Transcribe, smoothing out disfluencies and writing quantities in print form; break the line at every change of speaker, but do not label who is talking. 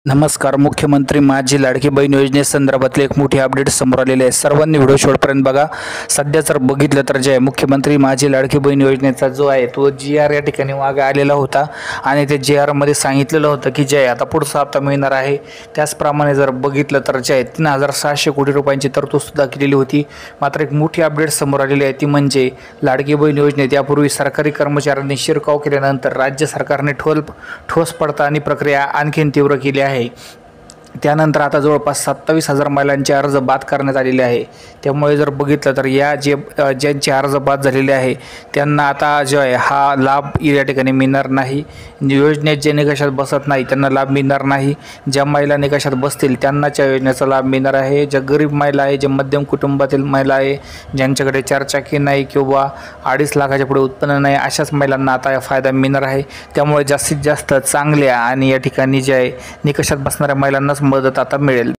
नमस्कार. मुख्यमंत्री माझी लाडकी बहीण योजनेसंदर्भातले एक मोठी अपडेट समोर आलेले आहे. सर्वांनी व्हिडिओ शेवटपर्यंत बघा. सध्या जर बघितलं तर जे मुख्यमंत्री माझी लाडकी बहीण योजनेचा जो आहे तो GR या ठिकाणी मागे आलेला होता आणि ते GR मध्ये सांगितलेलं होतं की जे आता पुढचा हप्ता मिळणार आहे. त्याचप्रमाणे जर बघितलं तर जे 3,600 कोटी रुपयांची तरतूद सुद्धा केलेली होती. मात्र एक मोठी अपडेट समोर आलेली आहे ती म्हणजे लाडकी बहीण योजनेत यापूर्वी सरकारी कर्मचाऱ्यांनी शिरकाव केल्यानंतर राज्य सरकारने ठोस पडताळणी प्रक्रिया आणखीन तीव्र केली आहे. त्यानंतर आता जवळपास 27,000 महिलांचे अर्ज बाद करण्यात आलेले आहे. त्यामुळे जर बघितलं तर ज्यांचे अर्ज बाद झालेले आहे त्यांना आता जो आहे हा लाभ या ठिकाणी मिळणार नाही. योजनेत जे निकषात बसत नाही त्यांना लाभ मिळणार नाही. ज्या महिला निकषात बसतील त्यांनाच या योजनेचा लाभ मिळणार आहे. ज्या गरीब महिला आहे, जे मध्यम कुटुंबातील महिला आहे, ज्यांच्याकडे 4 चाकी नाही किंवा 2.5 लाखाच्या पुढे उत्पन्न नाही, अशाच महिलांना आता या फायदा मिळणार आहे. त्यामुळे जास्तीत जास्त चांगल्या आणि या ठिकाणी जे आहे निकषात बसणाऱ्या महिलांनाच मदत आता मिळेल.